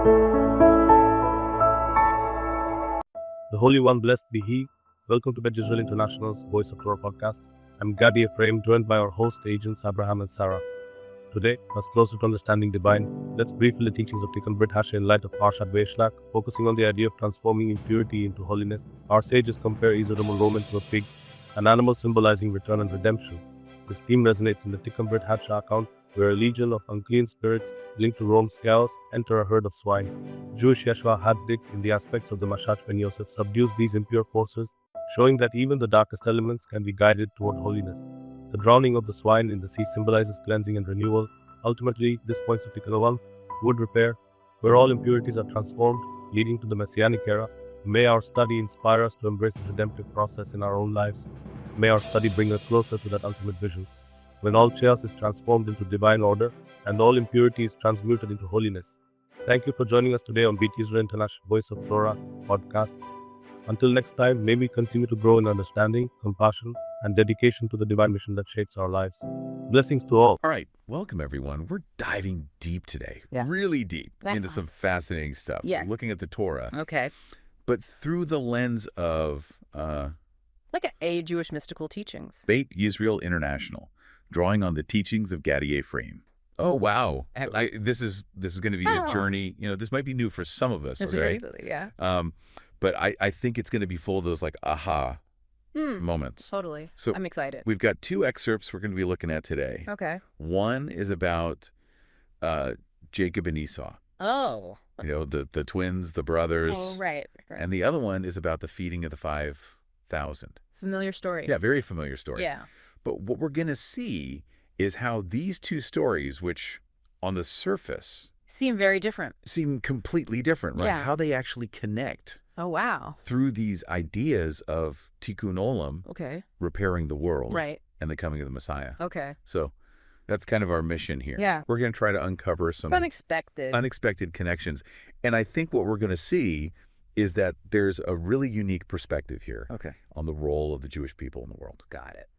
The Holy One, blessed be He. Welcome to Beit Yisrael International's Voice of Torah podcast. I'm Gaddi Efrayim, joined by our host agents Abraham and Sarah. Today, as closer to understanding divine, let's brief the teachings of Tikkun Brit Hadshah in light of Parshat Vayishlach, focusing on the idea of transforming impurity into holiness. Our sages compare Edom, a Roman, to a pig, an animal symbolizing return and redemption. This theme resonates in the Tikkun Brit Hadshah account, where a legion of unclean spirits linked to Rome's chaos enter a herd of swine. Jewish Yeshua HaTzaddik, in the aspects of the Mashiach when Yosef subdues these impure forces, showing that even the darkest elements can be guided toward holiness. The drowning of the swine in the sea symbolizes cleansing and renewal. Ultimately, this points to Tikkun Olam, wood repair, where all impurities are transformed, leading to the Messianic era. May our study inspire us to embrace this redemptive process in our own lives. May our study bring us closer to that ultimate vision, when all chaos is transformed into divine order and all impurity is transmuted into holiness. Thank you for joining us today on Beit Yisrael International Voice of Torah podcast. Until next time, may we continue to grow in understanding, compassion, and dedication to the divine mission that shapes our lives. Blessings to all. All right, welcome everyone. We're diving deep today, really deep, into some fascinating stuff. Yeah. Looking at the Torah, Okay. but through the lens of Like a Jewish mystical teachings. Beit Yisrael International, drawing on the teachings of Gaddi Efrayim. Oh wow, this is going to be a journey. You know, this might be new for some of us, right? Yeah. But I think it's going to be full of those like aha moments. Totally. So I'm excited. we've got two excerpts we're going to be looking at today. Okay. One is about Jacob and Esau. Oh. You know, the twins, the brothers. Oh, right. And the other one is about the feeding of the 5,000. Familiar story. Yeah, very familiar story. Yeah. But what we're going to see is how these two stories, which on the surface Seem very different. seem completely different, right? Yeah. How they actually connect Oh, wow. through these ideas of Tikkun Olam, Okay. repairing the world, Right. and the coming of the Messiah. Okay. So that's kind of our mission here. Yeah. We're going to try to uncover some Unexpected. connections. And I think what we're going to see is that there's a really unique perspective here on the role of the Jewish people in the world. Got it.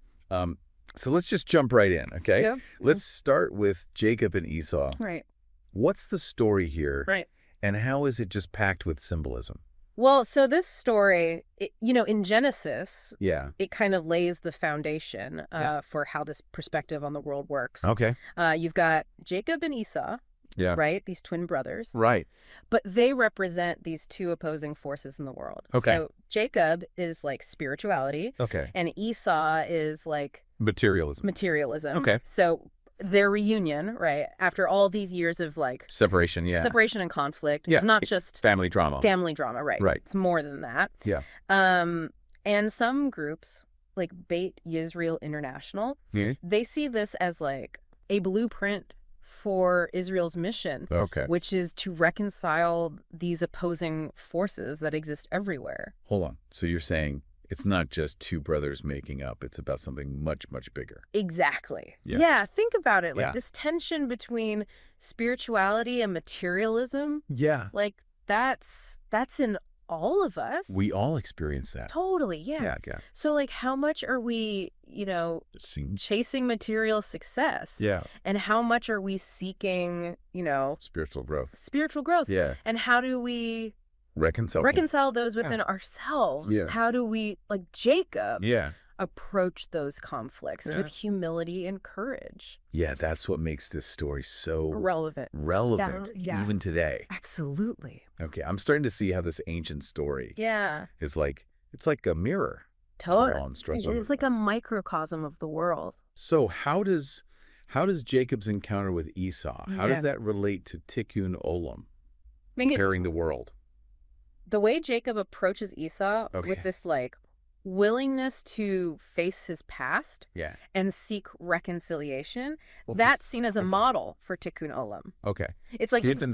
So let's just jump right in, okay? Yeah. Let's start with Jacob and Esau. Right. What's the story here? Right. And how is it just packed with symbolism? Well, so this story, in Genesis, Yeah. it kind of lays the foundation for how this perspective on the world works. Okay. You've got Jacob and Esau, Yeah. right? These twin brothers. Right. But they represent these two opposing forces in the world. Okay. So Jacob is like spirituality, Okay. and Esau is like Materialism. materialism. Okay. So their reunion, right, after all these years of like Separation, yeah. separation and conflict, Yeah. it's not just Family drama. family drama, right? Right. It's more than that. Yeah. And some groups, like Beit Yisrael International, Yeah. they see this as like a blueprint for Israel's mission, Okay. which is to reconcile these opposing forces that exist everywhere. Hold on. So you're saying it's not just two brothers making up. It's about something much, much bigger. Exactly. Yeah. Yeah, think about it. Like Yeah. this tension between spirituality and materialism, Yeah. like that's in all of us. We all experience that. Totally, yeah. Yeah. So like how much are we, It seems. chasing material success? Yeah. And how much are we seeking, Spiritual growth. spiritual growth? Yeah. And how do we Reconcile. those within ourselves? Yeah. How do we, like Jacob, Yeah. approach those conflicts Yeah. with humility and courage? Yeah, that's what makes this story so Relevant. Yeah. even today. Absolutely. Okay, I'm starting to see how this ancient story Yeah. is like, it's like a mirror. Totally. on stress It's like a microcosm of the world. So how does Jacob's encounter with Esau, how does that relate to Tikkun Olam, repairing the world? The way Jacob approaches Esau with this like willingness to face his past and seek reconciliation, that's seen as a model for Tikkun Olam. Okay. It's like Even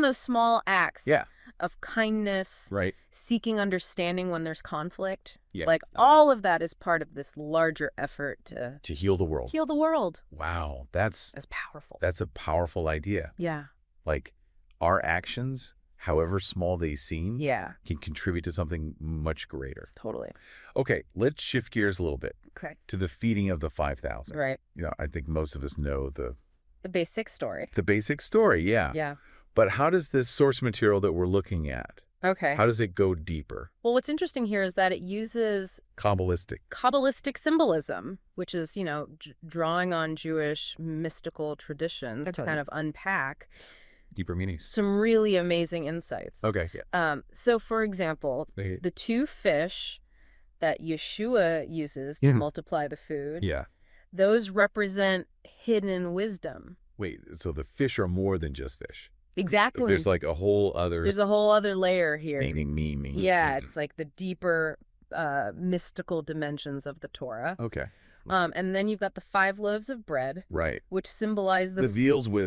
those small acts of kindness, right, seeking understanding when there's conflict, Yeah. like all of that is part of this larger effort to heal the world. heal the world. Wow, that's powerful. That's a powerful idea. Yeah. Like our actions, however small they seem, Yeah. can contribute to something much greater. Totally. Okay, let's shift gears a little bit Okay. to the feeding of the 5,000. Right. I think most of us know the The basic story. basic story, yeah. Yeah. But how does this source material that we're looking at, Okay. how does it go deeper? Well, what's interesting here is that it uses Kabbalistic symbolism, which is, drawing on Jewish mystical traditions to kind of unpack Deeper meanings. some really amazing insights. Okay, yeah. So, for example, the 2 fish that Yeshua uses to multiply the food, those represent hidden wisdom. Wait, so the fish are more than just fish. Exactly. There's like a whole other... There's a whole other layer here. Meaning. Yeah, it's like the deeper mystical dimensions of the Torah. Okay. And then you've got the 5 loaves of bread, Right. which symbolize the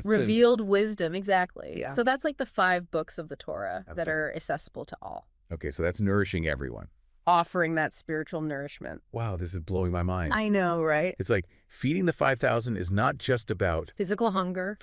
revealed wisdom. Exactly. Yeah. So that's like the 5 books of the Torah that are accessible to all, Okay, so that's nourishing everyone. offering that spiritual nourishment. Wow, this is blowing my mind. I know, right? It's like feeding the 5,000 is not just about Physical hunger.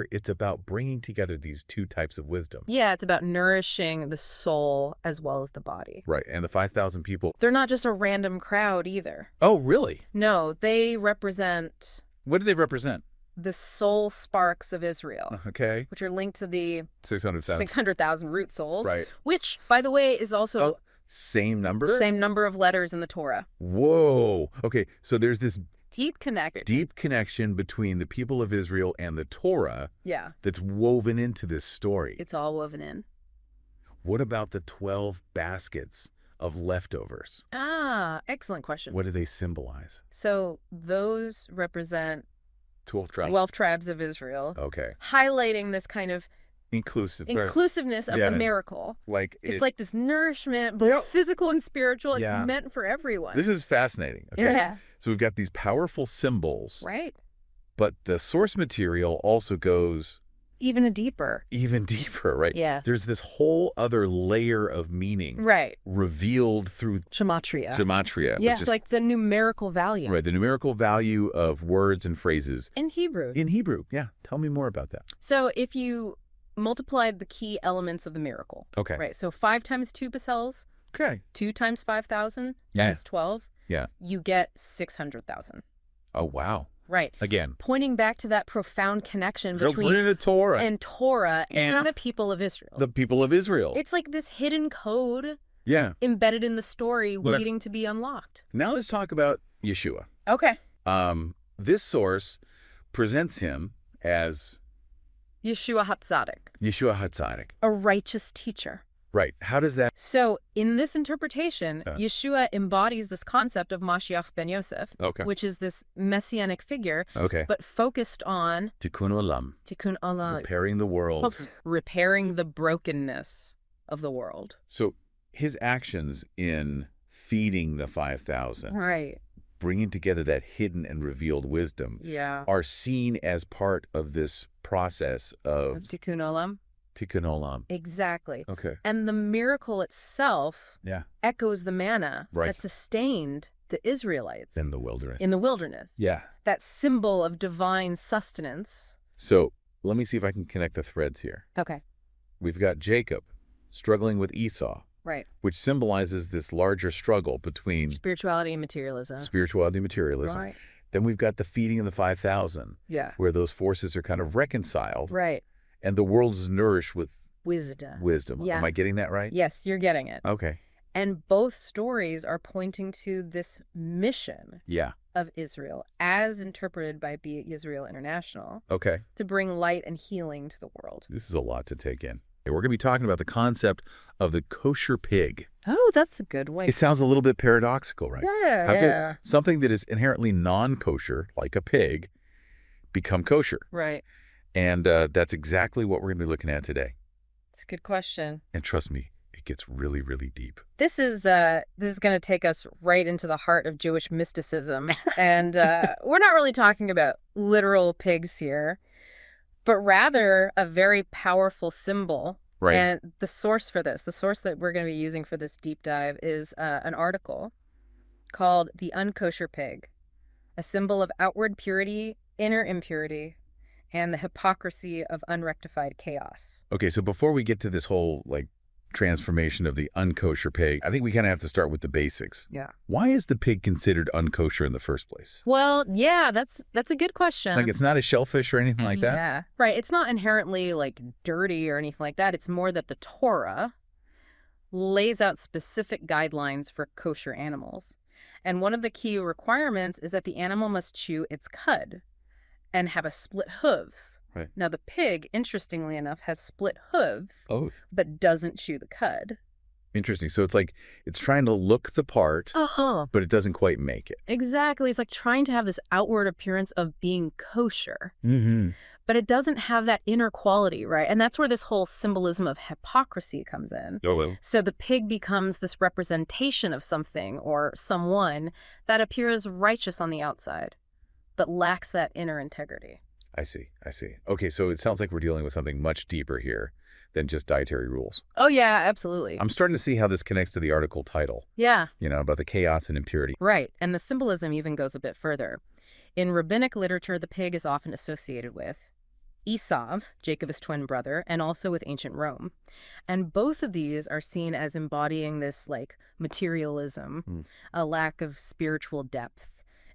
it's about bringing together these 2 types of wisdom. Yeah, it's about nourishing the soul as well as the body. Right, and the 5,000 people... They're not just a random crowd either. Oh, really? No, they represent What do they represent? the soul sparks of Israel, Okay. which are linked to the 600,000. 600,000 root souls, Right. which, by the way, is also Same number? same number of letters in the Torah. Whoa. Okay, so there's this Deep connection between the people of Israel and the Torah Yeah, that's woven into this story. it's all woven in. What about the 12 baskets of leftovers? Excellent question. What do they symbolize? So those represent 12 tribes. 12 tribes of Israel, Okay. highlighting this kind of inclusiveness of the miracle. It's like this nourishment, both physical and spiritual. It's meant for everyone. This is fascinating. Okay. Yeah. So we've got these powerful symbols. Right. But the source material also goes Even deeper. Right? Yeah. There's this whole other layer of meaning. Right. Revealed through Gematria. Yeah. Which is like the numerical value. Right. The numerical value of words and phrases. In Hebrew. Yeah. Tell me more about that. So if you multiplied the key elements of the miracle. Okay. Right. So 5 times 2 basels. Okay. 2 times 5,000. Yeah. Is 12. Yeah. You get 600,000. Oh, wow. Right. Again. Pointing back to that profound connection between the Torah and the people of Israel. The people of Israel. It's like this hidden code embedded in the story waiting to be unlocked. Now let's talk about Yeshua. Okay. This source presents him as Yeshua HaTzaddik. A righteous teacher. Right. How does that... So in this interpretation, Yeshua embodies this concept of Mashiach ben Yosef, which is this messianic figure, but focused on Tikkun Olam. Repairing the world. Repairing the brokenness of the world. So his actions in feeding the 5,000, right, bringing together that hidden and revealed wisdom, are seen as part of this process of Tikkun Olam. Exactly. Okay. And the miracle itself echoes the manna that sustained the Israelites in the wilderness. Yeah. That symbol of divine sustenance. So let me see if I can connect the threads here. Okay. We've got Jacob struggling with Esau. Right. Which symbolizes this larger struggle between spirituality and materialism. Right. Then we've got the feeding of the 5,000. Yeah. Where those forces are kind of reconciled. Right. And the world is nourished with wisdom. Yeah. Am I getting that right? Yes, you're getting it. Okay. And both stories are pointing to this mission of Israel as interpreted by Beit Yisrael International. Okay. To bring light and healing to the world. This is a lot to take in. We're going to be talking about the concept of the kosher pig. Oh, that's a good way. It sounds a little bit paradoxical, right? Yeah. How could something that is inherently non-kosher, like a pig, become kosher? Right. And that's exactly what we're going to be looking at today. It's a good question. And trust me, it gets really, really deep. This is going to take us right into the heart of Jewish mysticism. And we're not really talking about literal pigs here, but rather a very powerful symbol. Right. And the source for this, the source that we're going to be using for this deep dive is an article called The Unkosher Pig, a symbol of outward purity, inner impurity, and the hypocrisy of unrectified chaos. Okay, so before we get to this whole, transformation of the unkosher pig, I think we kind of have to start with the basics. Yeah. Why is the pig considered unkosher in the first place? Well, yeah, that's a good question. Like, it's not a shellfish or anything like that? Yeah. Right. It's not inherently like dirty or anything like that. It's more that the Torah lays out specific guidelines for kosher animals. And one of the key requirements is that the animal must chew its cud and have a split hooves. Right. Now, the pig, interestingly enough, has split hooves, but doesn't chew the cud. Interesting. So it's like it's trying to look the part, but it doesn't quite make it. Exactly. It's like trying to have this outward appearance of being kosher. Mm-hmm. But it doesn't have that inner quality, right? And that's where this whole symbolism of hypocrisy comes in. Oh, well. So the pig becomes this representation of something or someone that appears righteous on the outside, but lacks that inner integrity. I see. Okay, so it sounds like we're dealing with something much deeper here than just dietary rules. Oh, yeah, absolutely. I'm starting to see how this connects to the article title. Yeah. About the chaos and impurity. Right, and the symbolism even goes a bit further. In rabbinic literature, the pig is often associated with Esav, Jacob's twin brother, and also with ancient Rome. And both of these are seen as embodying this, like, materialism, a lack of spiritual depth,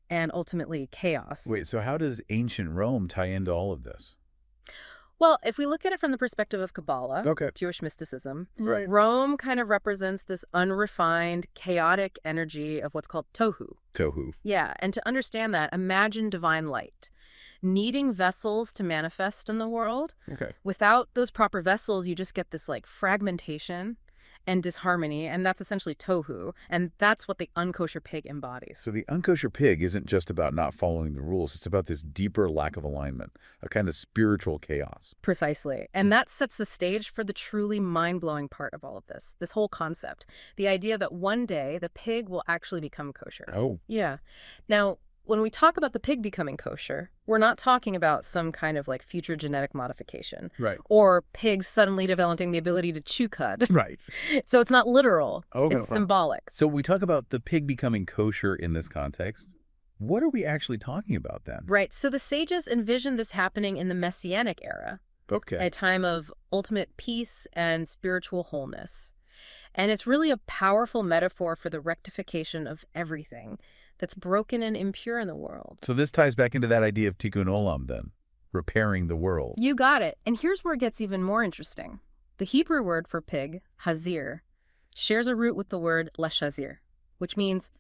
and ultimately chaos. Wait, so how does ancient Rome tie into all of this? Well, if we look at it from the perspective of Kabbalah, Jewish mysticism, right, Rome kind of represents this unrefined, chaotic energy of what's called tohu. Tohu. Yeah, and to understand that, imagine divine light, needing vessels to manifest in the world. Okay. Without those proper vessels, you just get this like fragmentation and disharmony, and that's essentially tohu, and that's what the unkosher pig embodies. So the unkosher pig isn't just about not following the rules, it's about this deeper lack of alignment, a kind of spiritual chaos. Precisely, and that sets the stage for the truly mind-blowing part of all of this whole concept, the idea that one day the pig will actually become kosher. Oh. Yeah. Now, when we talk about the pig becoming kosher, we're not talking about some kind of like future genetic modification. Right. Or pigs suddenly developing the ability to chew cud. Right. So it's not literal. Okay. It's symbolic. So we talk about the pig becoming kosher in this context. What are we actually talking about then? Right. So the sages envisioned this happening in the Messianic era. Okay. A time of ultimate peace and spiritual wholeness. And it's really a powerful metaphor for the rectification of everything that's broken and impure in the world. So this ties back into that idea of tikkun olam then, repairing the world. You got it. And here's where it gets even more interesting. The Hebrew word for pig, Hazir, shares a root with the word leshazir, which means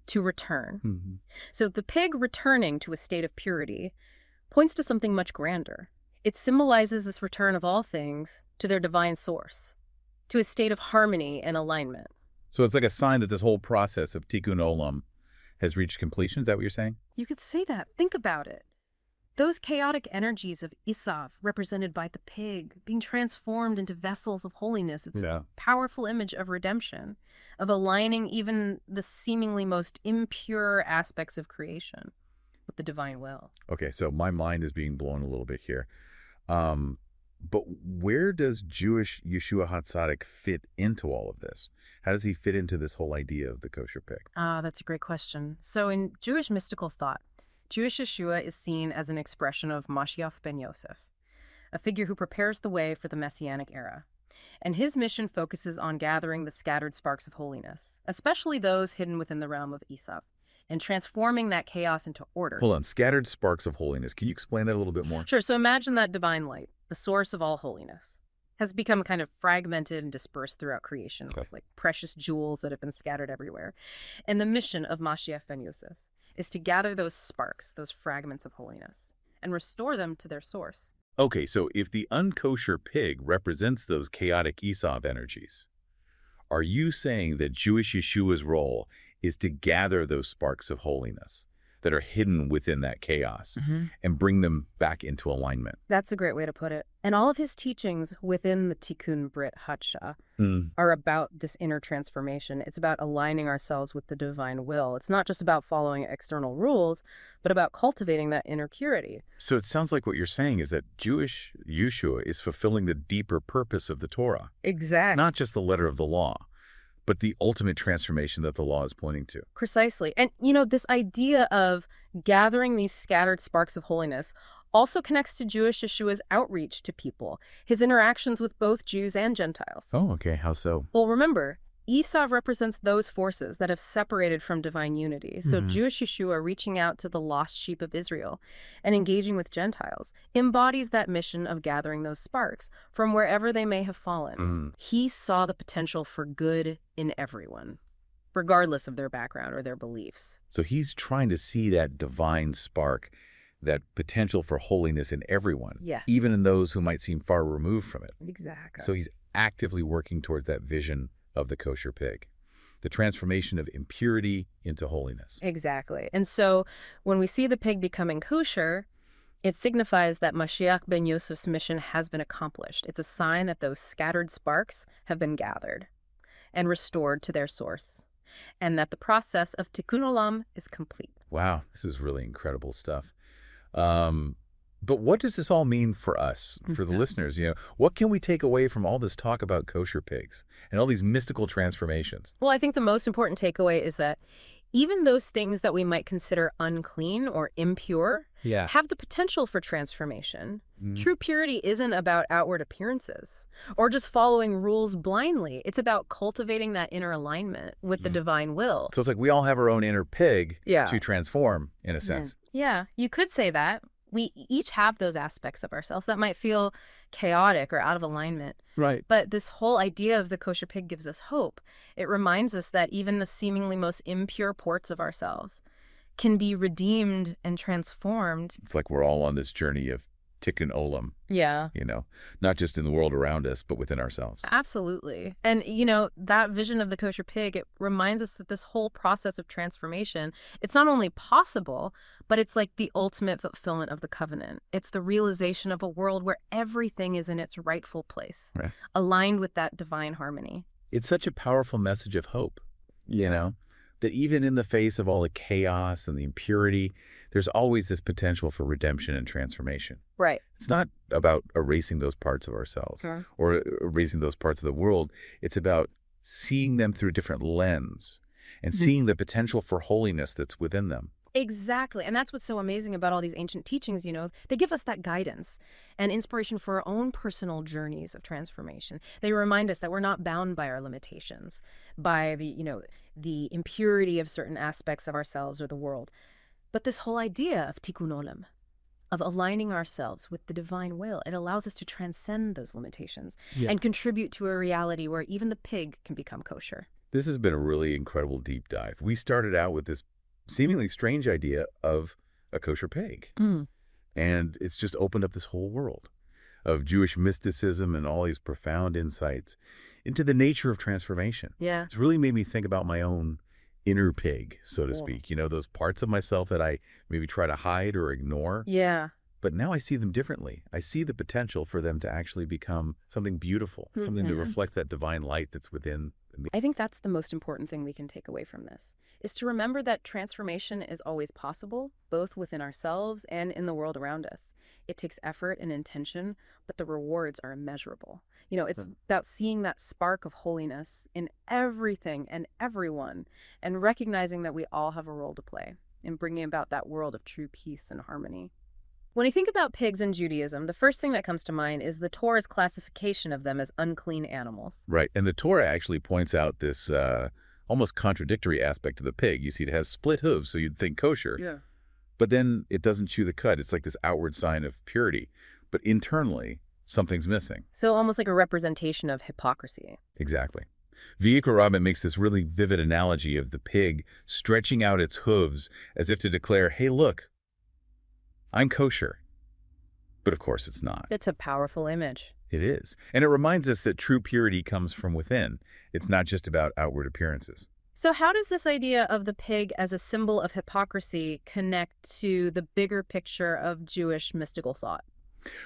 to return. Mm-hmm. So the pig returning to a state of purity points to something much grander. It symbolizes this return of all things to their divine source, to a state of harmony and alignment. So it's like a sign that this whole process of tikkun olam has reached completion? Is that what you're saying? You could say that. Think about it. Those chaotic energies of Esav, represented by the pig, being transformed into vessels of holiness. It's a powerful image of redemption, of aligning even the seemingly most impure aspects of creation with the divine will. Okay, so my mind is being blown a little bit here. But where does Jewish Yeshua HaTzaddik fit into all of this? How does he fit into this whole idea of the kosher pig? That's a great question. So in Jewish mystical thought, Jewish Yeshua is seen as an expression of Mashiach ben Yosef, a figure who prepares the way for the Messianic era. And his mission focuses on gathering the scattered sparks of holiness, especially those hidden within the realm of Esav, and transforming that chaos into order. Hold on, scattered sparks of holiness. Can you explain that a little bit more? Sure, so imagine that divine light, the source of all holiness, has become kind of fragmented and dispersed throughout creation, like precious jewels that have been scattered everywhere. And the mission of Mashiach ben Yosef is to gather those sparks, those fragments of holiness, and restore them to their source. Okay, so if the unkosher pig represents those chaotic Esav energies, are you saying that Jewish Yeshua's role is to gather those sparks of holiness that are hidden within that chaos and bring them back into alignment? That's a great way to put it. And all of his teachings within the Tikkun Brit Hadshah are about this inner transformation. It's about aligning ourselves with the divine will. It's not just about following external rules, but about cultivating that inner purity. So it sounds like what you're saying is that Jewish Yeshua is fulfilling the deeper purpose of the Torah. Exactly. Not just the letter of the law, but the ultimate transformation that the law is pointing to. Precisely. And, this idea of gathering these scattered sparks of holiness also connects to Jewish Yeshua's outreach to people, his interactions with both Jews and Gentiles. Oh, okay. How so? Well, remember, Esav represents those forces that have separated from divine unity. So Jewish Yeshua reaching out to the lost sheep of Israel and engaging with Gentiles embodies that mission of gathering those sparks from wherever they may have fallen. He saw the potential for good in everyone, regardless of their background or their beliefs. So he's trying to see that divine spark, that potential for holiness in everyone, even in those who might seem far removed from it. Exactly. So he's actively working towards that vision of the kosher pig, the transformation of impurity into holiness. Exactly. And so when we see the pig becoming kosher, it signifies that Mashiach ben Yosef's mission has been accomplished. It's a sign that those scattered sparks have been gathered and restored to their source, and that the process of Tikkun Olam is complete. Wow, this is really incredible stuff. But what does this all mean for us, for the listeners? What can we take away from all this talk about kosher pigs and all these mystical transformations? Well, I think the most important takeaway is that even those things that we might consider unclean or impure have the potential for transformation. True purity isn't about outward appearances or just following rules blindly. It's about cultivating that inner alignment with the divine will. So it's like we all have our own inner pig to transform, in a sense. Yeah, you could say that. We each have those aspects of ourselves that might feel chaotic or out of alignment. Right. But this whole idea of the kosher pig gives us hope. It reminds us that even the seemingly most impure parts of ourselves can be redeemed and transformed. It's like we're all on this journey of Tikkun Olam. Yeah. Not just in the world around us, but within ourselves. Absolutely. And, that vision of the kosher pig, it reminds us that this whole process of transformation, it's not only possible, but it's like the ultimate fulfillment of the covenant. It's the realization of a world where everything is in its rightful place, aligned with that divine harmony. It's such a powerful message of hope, that even in the face of all the chaos and the impurity, there's always this potential for redemption and transformation. Right. It's not about erasing those parts of ourselves or erasing those parts of the world. It's about seeing them through a different lens and seeing the potential for holiness that's within them. Exactly. And that's what's so amazing about all these ancient teachings, they give us that guidance and inspiration for our own personal journeys of transformation. They remind us that we're not bound by our limitations, by the impurity of certain aspects of ourselves or the world. But this whole idea of Tikkun Olam, of aligning ourselves with the divine will, it allows us to transcend those limitations and contribute to a reality where even the pig can become kosher. This has been a really incredible deep dive. We started out with this seemingly strange idea of a kosher pig. And it's just opened up this whole world of Jewish mysticism and all these profound insights into the nature of transformation. Yeah. It's really made me think about my own inner pig, so to speak. Those parts of myself that I maybe try to hide or ignore. Yeah. But now I see them differently. I see the potential for them to actually become something beautiful, something that reflects that divine light that's within me. I think that's the most important thing we can take away from this, is to remember that transformation is always possible, both within ourselves and in the world around us. It takes effort and intention, but the rewards are immeasurable. It's about seeing that spark of holiness in everything and everyone, and recognizing that we all have a role to play in bringing about that world of true peace and harmony. When you think about pigs in Judaism, the first thing that comes to mind is the Torah's classification of them as unclean animals. Right. And the Torah actually points out this almost contradictory aspect of the pig. You see, it has split hooves, so you'd think kosher. Yeah. But then it doesn't chew the cud. It's like this outward sign of purity. But internally, something's missing. So almost like a representation of hypocrisy. Exactly. V'yikra Rabbah makes this really vivid analogy of the pig stretching out its hooves as if to declare, hey, look, I'm kosher. But of course it's not. It's a powerful image. It is. And it reminds us that true purity comes from within. It's not just about outward appearances. So how does this idea of the pig as a symbol of hypocrisy connect to the bigger picture of Jewish mystical thought?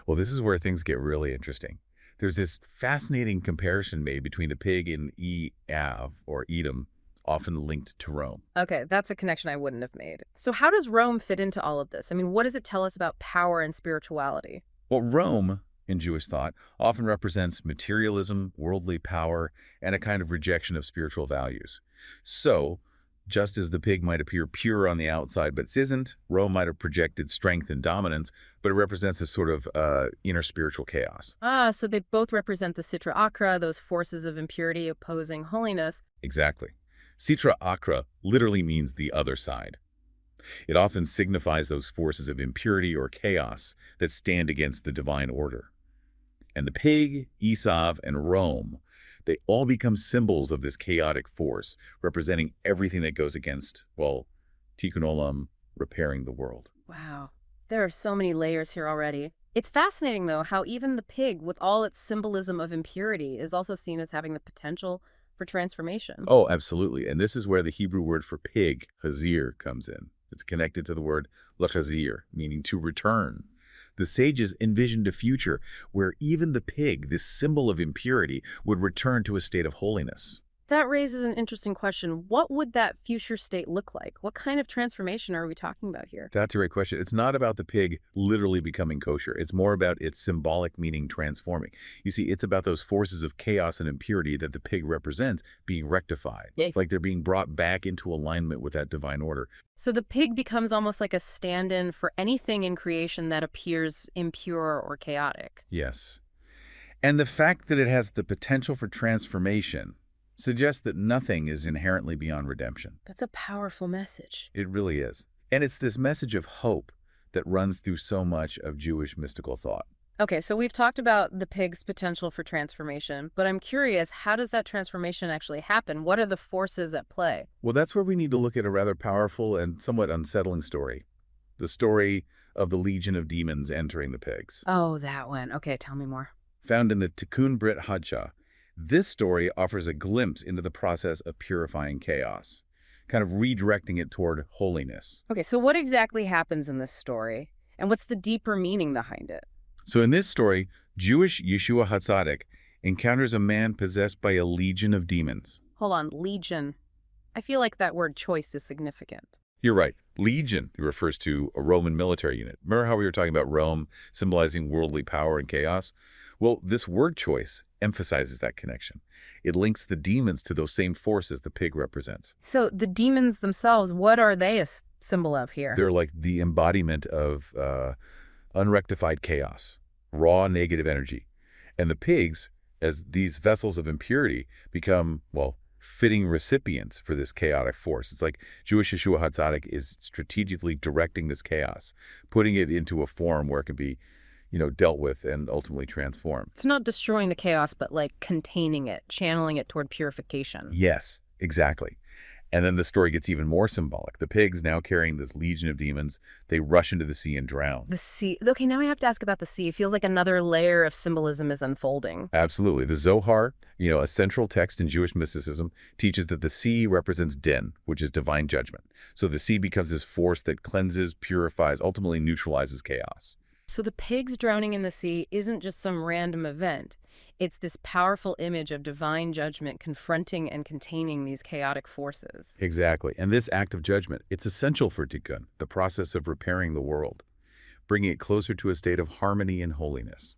Well, this is where things get really interesting. There's this fascinating comparison made between the pig in Esav, or Edom, often linked to Rome. Okay, that's a connection I wouldn't have made. So how does Rome fit into all of this? I mean, what does it tell us about power and spirituality? Well, Rome, in Jewish thought, often represents materialism, worldly power, and a kind of rejection of spiritual values. So, Just as the pig might appear pure on the outside but isn't, Rome might have projected strength and dominance, but it represents a sort of inner spiritual chaos. Ah, so they both represent the Sitra Achra, those forces of impurity opposing holiness. Exactly. Sitra Achra literally means the other side. It often signifies those forces of impurity or chaos that stand against the divine order. And the pig, Esav, and Rome, they all become symbols of this chaotic force, representing everything that goes against, well, Tikkun Olam, repairing the world. Wow. There are so many layers here already. It's fascinating, though, how even the pig, with all its symbolism of impurity, is also seen as having the potential for transformation. Oh, absolutely. And this is where the Hebrew word for pig, Hazir, comes in. It's connected to the word l'chazir, meaning to return. The sages envisioned a future where even the pig, this symbol of impurity, would return to a state of holiness. That raises an interesting question. What would that future state look like? What kind of transformation are we talking about here? That's a great question. It's not about the pig literally becoming kosher. It's more about its symbolic meaning transforming. You see, it's about those forces of chaos and impurity that the pig represents being rectified. Yes. Like they're being brought back into alignment with that divine order. So the pig becomes almost like a stand-in for anything in creation that appears impure or chaotic. Yes. And the fact that it has the potential for transformation suggests that nothing is inherently beyond redemption. That's a powerful message. It really is. And it's this message of hope that runs through so much of Jewish mystical thought. Okay, so we've talked about the pig's potential for transformation, but I'm curious, how does that transformation actually happen? What are the forces at play? Well, that's where we need to look at a rather powerful and somewhat unsettling story. The story of the legion of demons entering the pigs. Oh, that one. Okay, tell me more. Found in the Tikkun Brit Hadshah, this story offers a glimpse into the process of purifying chaos, kind of redirecting it toward holiness. Okay, so what exactly happens in this story? And what's the deeper meaning behind it? So in this story, Jewish Yeshua HaTzaddik encounters a man possessed by a legion of demons. Hold on, legion. I feel like that word choice is significant. You're right. Legion refers to a Roman military unit. Remember how we were talking about Rome symbolizing worldly power and chaos? Well, this word choice emphasizes that connection. It links the demons to those same forces the pig represents. So the demons themselves, what are they a symbol of here? They're like the embodiment of unrectified chaos, raw negative energy. And the pigs, as these vessels of impurity, become, well, fitting recipients for this chaotic force. It's like Jewish Yeshua HaTzaddik is strategically directing this chaos, putting it into a form where it can be, dealt with and ultimately transformed. It's not destroying the chaos, but like containing it, channeling it toward purification. Yes, exactly. And then the story gets even more symbolic. The pigs, now carrying this legion of demons, they rush into the sea and drown. The sea. Okay, now I have to ask about the sea. It feels like another layer of symbolism is unfolding. Absolutely. The Zohar, a central text in Jewish mysticism, teaches that the sea represents din, which is divine judgment. So the sea becomes this force that cleanses, purifies, ultimately neutralizes chaos. So the pigs drowning in the sea isn't just some random event. It's this powerful image of divine judgment confronting and containing these chaotic forces. Exactly. And this act of judgment, it's essential for Tikkun, the process of repairing the world, bringing it closer to a state of harmony and holiness.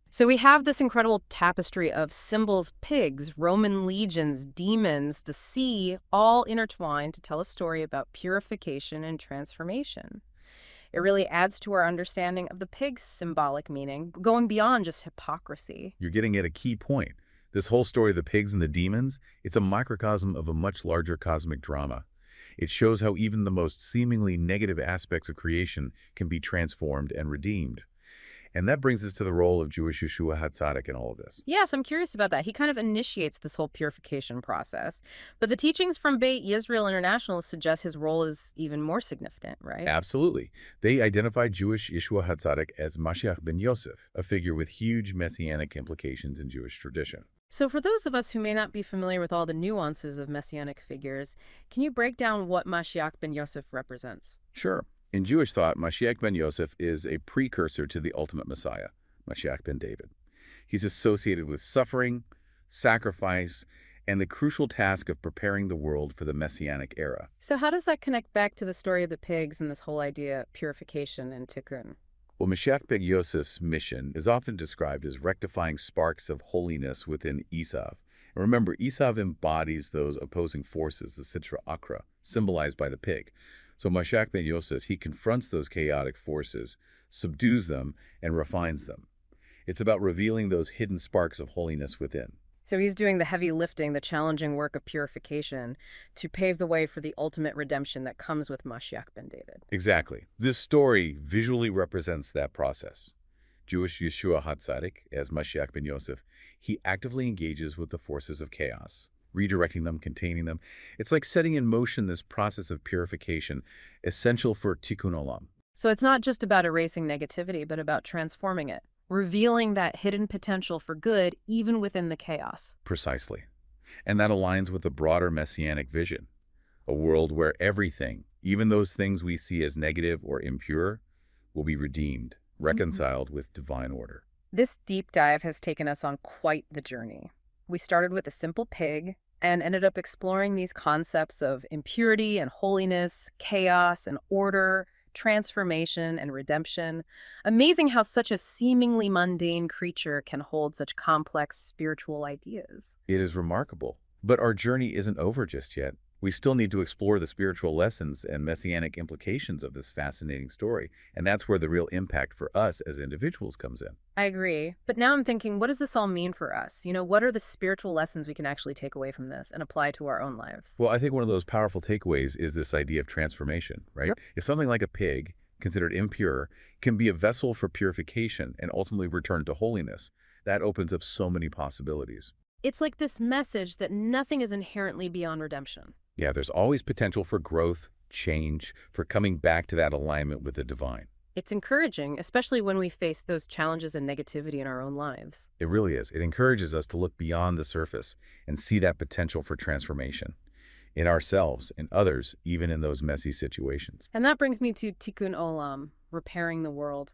So we have this incredible tapestry of symbols, pigs, Roman legions, demons, the sea, all intertwined to tell a story about purification and transformation. It really adds to our understanding of the pig's symbolic meaning, going beyond just hypocrisy. You're getting at a key point. This whole story of the pigs and the demons, it's a microcosm of a much larger cosmic drama. It shows how even the most seemingly negative aspects of creation can be transformed and redeemed. And that brings us to the role of Jewish Yeshua HaTzaddik in all of this. Yes, I'm curious about that. He kind of initiates this whole purification process. But the teachings from Beit Yisrael International suggest his role is even more significant, right? Absolutely. They identify Jewish Yeshua HaTzaddik as Mashiach ben Yosef, a figure with huge messianic implications in Jewish tradition. So for those of us who may not be familiar with all the nuances of messianic figures, can you break down what Mashiach ben Yosef represents? Sure. In Jewish thought, Mashiach ben Yosef is a precursor to the ultimate Messiah, Mashiach ben David. He's associated with suffering, sacrifice, and the crucial task of preparing the world for the Messianic era. So how does that connect back to the story of the pigs and this whole idea of purification and tikkun? Well, Mashiach ben Yosef's mission is often described as rectifying sparks of holiness within Esav. And remember, Esav embodies those opposing forces, the Sitra Achra, symbolized by the pig. So Mashiach ben Yosef, he confronts those chaotic forces, subdues them, and refines them. It's about revealing those hidden sparks of holiness within. So he's doing the heavy lifting, the challenging work of purification to pave the way for the ultimate redemption that comes with Mashiach ben David. Exactly. This story visually represents that process. Jewish Yeshua HaTzaddik, as Mashiach ben Yosef, he actively engages with the forces of chaos, redirecting them, containing them. It's like setting in motion this process of purification, essential for Tikkun Olam. So it's not just about erasing negativity, but about transforming it, revealing that hidden potential for good even within the chaos. Precisely. And that aligns with the broader messianic vision, a world where everything, even those things we see as negative or impure, will be redeemed, reconciled with divine order. This deep dive has taken us on quite the journey. We started with a simple pig and ended up exploring these concepts of impurity and holiness, chaos and order, transformation and redemption. Amazing how such a seemingly mundane creature can hold such complex spiritual ideas. It is remarkable. But our journey isn't over just yet. We still need to explore the spiritual lessons and messianic implications of this fascinating story. And that's where the real impact for us as individuals comes in. I agree. But now I'm thinking, what does this all mean for us? What are the spiritual lessons we can actually take away from this and apply to our own lives? Well, I think one of those powerful takeaways is this idea of transformation, right? Yep. If something like a pig, considered impure, can be a vessel for purification and ultimately return to holiness, that opens up so many possibilities. It's like this message that nothing is inherently beyond redemption. Yeah, there's always potential for growth, change, for coming back to that alignment with the divine. It's encouraging, especially when we face those challenges and negativity in our own lives. It really is. It encourages us to look beyond the surface and see that potential for transformation in ourselves and others, even in those messy situations. And that brings me to Tikkun Olam, repairing the world.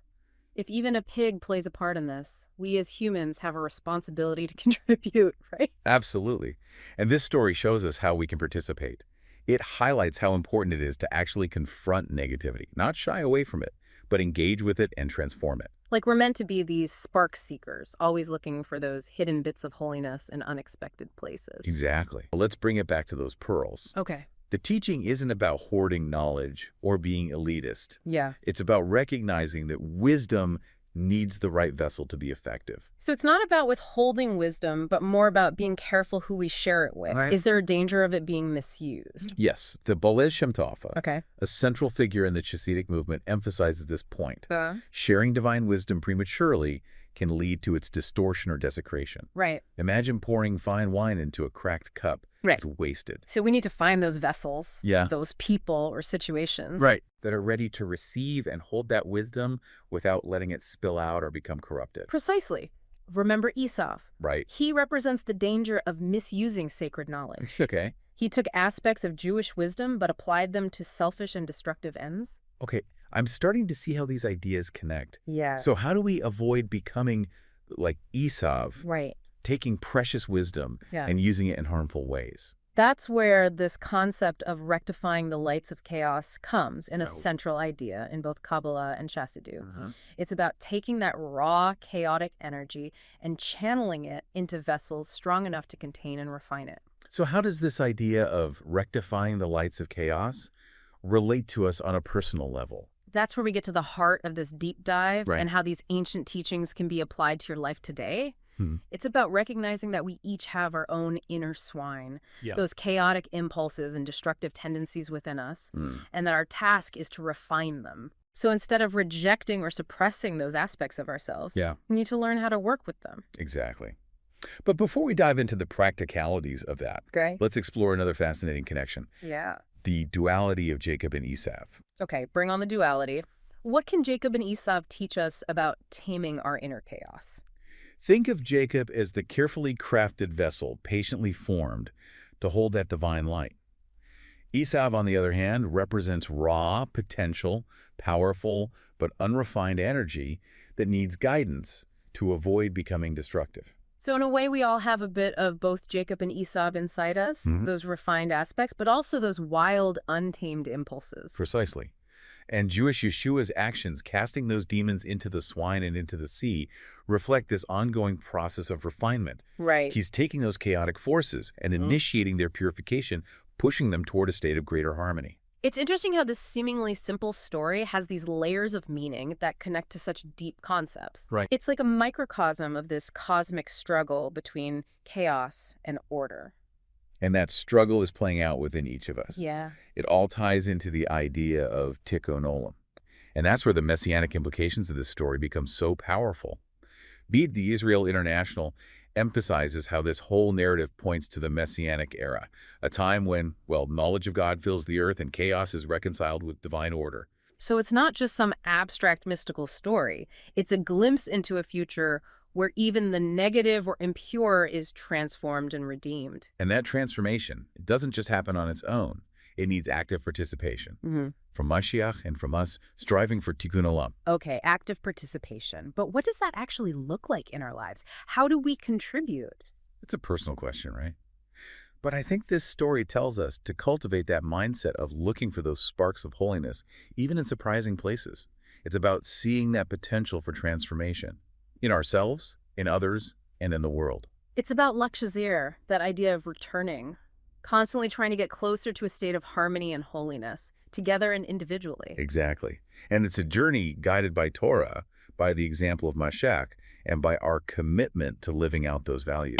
If even a pig plays a part in this, we as humans have a responsibility to contribute, right? Absolutely. And this story shows us how we can participate. It highlights how important it is to actually confront negativity, not shy away from it, but engage with it and transform it. Like we're meant to be these spark seekers, always looking for those hidden bits of holiness in unexpected places. Exactly. Well, let's bring it back to those pearls. Okay. The teaching isn't about hoarding knowledge or being elitist. Yeah. It's about recognizing that wisdom needs the right vessel to be effective. So it's not about withholding wisdom, but more about being careful who we share it with. Right. Is there a danger of it being misused? Yes. The Boles Shem Tov, okay, a central figure in the Chassidic movement, emphasizes this point. Sharing divine wisdom prematurely can lead to its distortion or desecration. Right. Imagine pouring fine wine into a cracked cup. Right. It's wasted. So we need to find those vessels, yeah, those people or situations. Right. That are ready to receive and hold that wisdom without letting it spill out or become corrupted. Precisely. Remember Esav. Right. He represents the danger of misusing sacred knowledge. Okay. He took aspects of Jewish wisdom but applied them to selfish and destructive ends. Okay. I'm starting to see how these ideas connect. Yeah. So how do we avoid becoming like Esav? Right. Taking precious wisdom and using it in harmful ways? That's where this concept of rectifying the lights of chaos comes in a central idea in both Kabbalah and Chassidut. It's about taking that raw, chaotic energy and channeling it into vessels strong enough to contain and refine it. So how does this idea of rectifying the lights of chaos relate to us on a personal level? That's where we get to the heart of this deep dive and how these ancient teachings can be applied to your life today. It's about recognizing that we each have our own inner swine, those chaotic impulses and destructive tendencies within us, and that our task is to refine them. So instead of rejecting or suppressing those aspects of ourselves, we need to learn how to work with them. Exactly. But before we dive into the practicalities of that, let's explore another fascinating connection. Yeah. The duality of Jacob and Esav. Okay, bring on the duality. What can Jacob and Esav teach us about taming our inner chaos? Think of Jacob as the carefully crafted vessel, patiently formed to hold that divine light. Esav, on the other hand, represents raw, potential, powerful, but unrefined energy that needs guidance to avoid becoming destructive. So in a way, we all have a bit of both Jacob and Esav inside us, those refined aspects, but also those wild, untamed impulses. Precisely. And Jewish Yeshua's actions, casting those demons into the swine and into the sea, reflect this ongoing process of refinement. Right. He's taking those chaotic forces and initiating their purification, pushing them toward a state of greater harmony. It's interesting how this seemingly simple story has these layers of meaning that connect to such deep concepts. Right. It's like a microcosm of this cosmic struggle between chaos and order. And that struggle is playing out within each of us. Yeah. It all ties into the idea of Tikkun Olam. And that's where the messianic implications of this story become so powerful. Beit Yisrael International emphasizes how this whole narrative points to the messianic era, a time when, well, knowledge of God fills the earth and chaos is reconciled with divine order. So it's not just some abstract mystical story. It's a glimpse into a future where even the negative or impure is transformed and redeemed. And that transformation, it doesn't just happen on its own. It needs active participation. From Mashiach and from us, striving for Tikkun Olam. Okay, active participation. But what does that actually look like in our lives? How do we contribute? It's a personal question, right? But I think this story tells us to cultivate that mindset of looking for those sparks of holiness, even in surprising places. It's about seeing that potential for transformation in ourselves, in others, and in the world. It's about Hazir, that idea of returning, constantly trying to get closer to a state of harmony and holiness, together and individually. Exactly. And it's a journey guided by Torah, by the example of Mashiach, and by our commitment to living out those values.